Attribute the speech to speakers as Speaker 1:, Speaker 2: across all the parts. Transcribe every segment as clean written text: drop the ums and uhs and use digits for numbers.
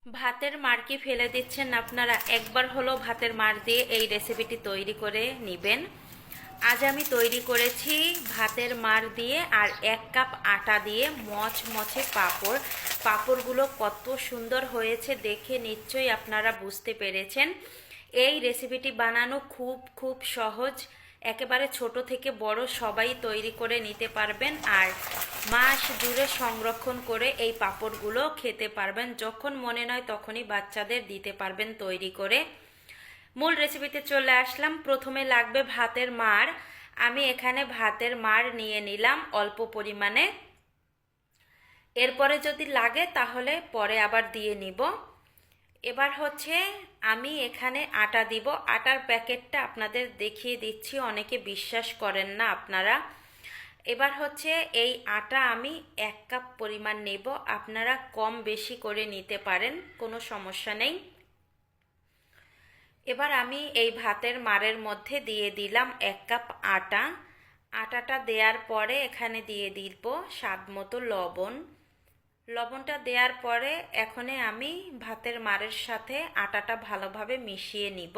Speaker 1: ভাতের মাড় কি ফেলে দিচ্ছেন আপনারা? একবার হলো ভাতের মাড় দিয়ে এই রেসিপিটি তৈরি করে নেবেন। আজ আমি তৈরি করেছি ভাতের মাড় দিয়ে আর 1 কাপ আটা দিয়ে মচমচে পাঁপড়। পাঁপড়গুলো কত সুন্দর হয়েছে দেখে নিশ্চয়ই আপনারা বুঝতে পেরেছেন। এই রেসিপিটি বানানো খুব খুব সহজ, একেবারে ছোট থেকে বড় সবাই তৈরি করে নিতে পারবেন আর মাস জুড়ে সংরক্ষণ করে এই পাঁপড়গুলো খেতে পারবেন। যখন মনে নয় তখনই বাচ্চাদের দিতে পারবেন তৈরি করে। মূল রেসিপিতে চলে আসলাম। প্রথমে লাগবে ভাতের মাড়। আমি এখানে ভাতের মাড় নিয়ে নিলাম অল্প পরিমাণে। এরপরে যদি লাগে তাহলে পরে আবার দিয়ে নিব। এবার হচ্ছে আমি এখানে আটা দিব। আটার প্যাকেটটা আপনাদের দেখিয়ে দিচ্ছি, অনেকে বিশ্বাস করেন না আপনারা। এবার হচ্ছে এই আটা আমি 1 কাপ পরিমাণ নেব, আপনারা কম বেশি করে নিতে পারেন, কোনো সমস্যা নেই। এবার আমি এই ভাতের মাড়ের মধ্যে দিয়ে দিলাম 1 কাপ আটা। আটাটা দেওয়ার পরে এখানে দিয়ে দিব স্বাদ মতো লবণ। লবণটা দেওয়ার পরে এখানে আমি ভাতের মাড়ের সাথে আটাটা ভালোভাবে মিশিয়ে নিব।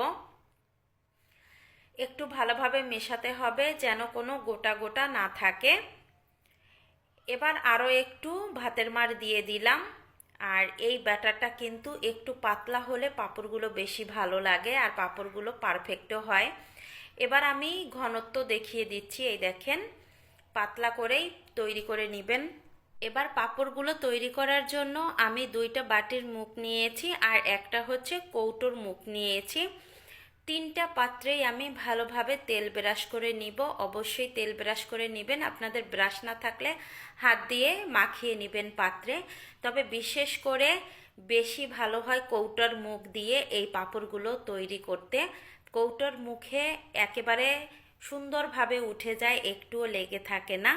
Speaker 1: একটু ভালোভাবে মেশাতে হবে যেন কোনো গোটা গোটা না থাকে। এবার আরও একটু ভাতের মাড় দিয়ে দিলাম। আর এই ব্যাটারটা কিন্তু একটু পাতলা হলে পাঁপড়গুলো বেশি ভালো লাগে আর পাঁপড়গুলো পারফেক্টও হয়। এবার আমি ঘনত্ব দেখিয়ে দিচ্ছি, এই দেখেন, পাতলা করেই তৈরি করে নেবেন। এবার পাঁপড়গুলো তৈরি করার জন্য আমি 2টা বাটির মুখ নিয়েছি আর একটা হচ্ছে কৌটোর মুখ নিয়েছি। 3টা পাত্রেই আমি ভালোভাবে তেল ব্রাশ করে নিব। অবশ্যই তেল ব্রাশ করে নেবেন, আপনাদের ব্রাশ না থাকলে হাত দিয়ে মাখিয়ে নেবেন পাত্রে। তবে বিশেষ করে বেশি ভালো হয় কৌটোর মুখ দিয়ে এই পাঁপড়গুলো তৈরি করতে। কৌটোর মুখে একেবারে সুন্দরভাবে উঠে যায়, একটুও লেগে থাকে না।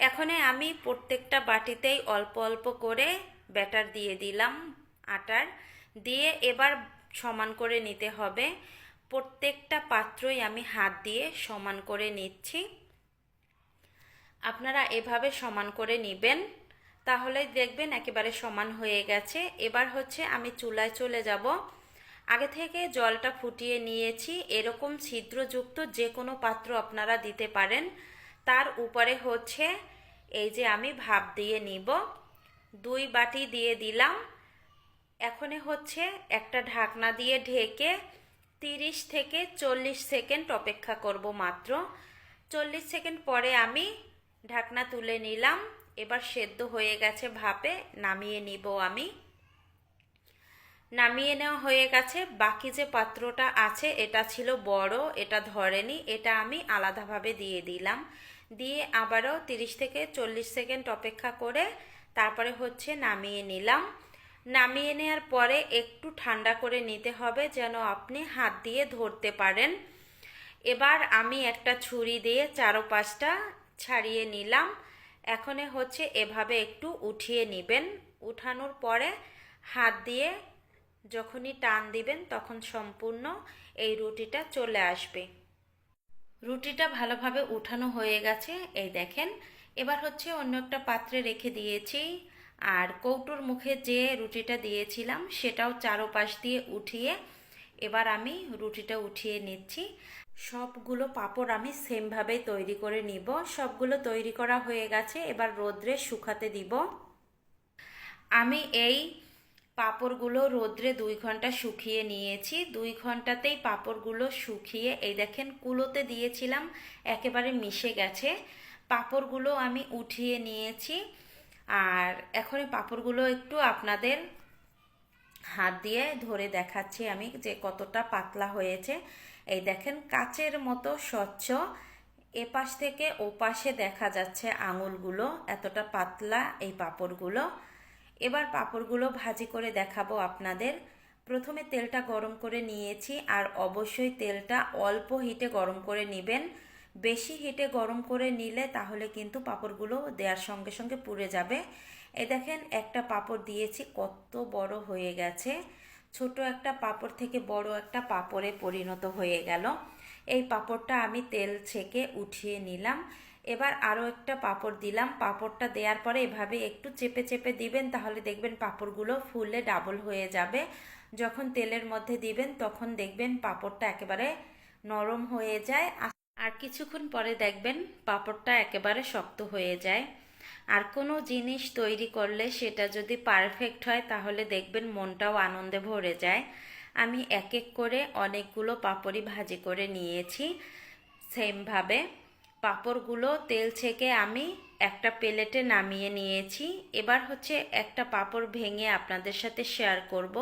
Speaker 1: এখন আমি প্রত্যেকটা বাটিতেই অল্প অল্প করে ব্যাটার দিয়ে দিলাম আটার, দিয়ে এবার সমান করে নিতে হবে। প্রত্যেকটা পাত্রই আমি হাত দিয়ে সমান করে নিচ্ছি। আপনারা এভাবে সমান করে নেবেন, তাহলে দেখবেন একেবারে সমান হয়ে গেছে। এবার হচ্ছে আমি চুলায় চলে যাব। আগে থেকে জলটা ফুটিয়ে নিয়েছি, এরকম ছিদ্রযুক্ত যে কোনো পাত্র আপনারা দিতে পারেন। তার উপরে হচ্ছে এই যে আমি ভাপ দিয়ে নিব, 2 বাটি দিয়ে দিলাম। এখন হচ্ছে একটা ঢাকনা দিয়ে ঢেকে 30 থেকে 40 সেকেন্ড অপেক্ষা করব মাত্র। 40 সেকেন্ড পরে আমি ঢাকনা তুলে নিলাম। এবার সেদ্ধ হয়ে গেছে ভাপে, নামিয়ে নিব আমি। নামিয়ে নেওয়া হয়ে গেছে। বাকি যে পাত্রটা আছে এটা ছিল বড়, এটা ধরেনি, এটা আমি আলাদাভাবে দিয়ে দিলাম। দিয়ে আবারও 30 থেকে 40 সেকেন্ড অপেক্ষা করে তারপরে হচ্ছে নামিয়ে নিলাম। নামিয়ে নেওয়ার পরে একটু ঠান্ডা করে নিতে হবে যেন আপনি হাত দিয়ে ধরতে পারেন। এবার আমি একটা ছুরি দিয়ে চারপাশটা ছাড়িয়ে নিলাম। এখন হচ্ছে এভাবে একটু উঠিয়ে নেবেন। উঠানোর পরে হাত দিয়ে যখনই টান দিবেন তখন সম্পূর্ণ এই রুটিটা চলে আসবে। রুটিটা ভালোভাবে উঠানো হয়ে গেছে, এই দেখেন। এবার হচ্ছে অন্য একটা পাত্রে রেখে দিয়েছি আর কৌটোর মুখে যে রুটিটা দিয়েছিলাম সেটাও চারপাশ দিয়ে উঠিয়ে এবার আমি রুটিটা উঠিয়ে নিচ্ছি। সবগুলো পাঁপড় আমি সেমভাবেই তৈরি করে নিব। সবগুলো তৈরি করা হয়ে গেছে, এবার রোদ্রে শুকাতে দিব। আমি এই পাঁপড়গুলো রোদ্রে 2 ঘন্টা শুকিয়ে নিয়েছি। 2 ঘন্টাতেই পাঁপড়গুলো শুকিয়ে এই দেখেন কুলোতে দিয়েছিলাম, একেবারে মিশে গেছে। পাঁপড়গুলো আমি উঠিয়ে নিয়েছি আর এখন পাঁপড়গুলো একটু আপনাদের হাত দিয়ে ধরে দেখাচ্ছি আমি যে কতটা পাতলা হয়েছে। এই দেখেন কাচের মতো স্বচ্ছ, এপাশ থেকে ওপাশে দেখা যাচ্ছে আঙুলগুলো, এতটা পাতলা এই পাঁপড়গুলো। এবার পাঁপড়গুলো ভাজি করে দেখাবো আপনাদের। প্রথমে তেলটা গরম করে নিয়েছি আর অবশ্যই তেলটা অল্প হিটে গরম করে নেবেন। বেশি হিটে গরম করে নিলে তাহলে কিন্তু পাঁপড়গুলো দেওয়ার সঙ্গে সঙ্গে পুড়ে যাবে। এই দেখেন একটা পাঁপড় দিয়েছি কত বড় হয়ে গেছে, ছোট একটা পাঁপড় থেকে বড় একটা পাঁপড়ে পরিণত হয়ে গেল। এই পাঁপড়টা আমি তেল ছেঁকে উঠিয়ে নিলাম। এবার আরও একটা পাঁপড় দিলাম। পাঁপড়টা দেওয়ার পরে এভাবে একটু চেপে চেপে দিবেন, তাহলে দেখবেন পাঁপড়গুলো ফুলে ডাবল হয়ে যাবে। যখন তেলের মধ্যে দিবেন তখন দেখবেন পাঁপড়টা একেবারে নরম হয়ে যায়, আর কিছুক্ষণ পরে দেখবেন পাঁপড়টা একেবারে শক্ত হয়ে যায়। আর কোনো জিনিস তৈরি করলে সেটা যদি পারফেক্ট হয় তাহলে দেখবেন মনটাও আনন্দে ভরে যায়। আমি এক এক করে অনেকগুলো পাঁপড়ই ভাজি করে নিয়েছি। সেমভাবে পাঁপড়গুলো তেল ছেঁকে আমি একটা প্লেটে নামিয়ে নিয়েছি। এবার হচ্ছে একটা পাঁপড় ভেঙে আপনাদের সাথে শেয়ার করব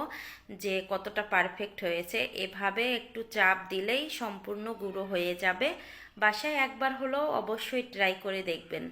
Speaker 1: যে কতটা পারফেক্ট হয়েছে। এভাবে একটু চাপ দিলেই সম্পূর্ণ গুঁড়ো হয়ে যাবে। বাসায় একবার হলেও অবশ্যই ট্রাই করে দেখবেন।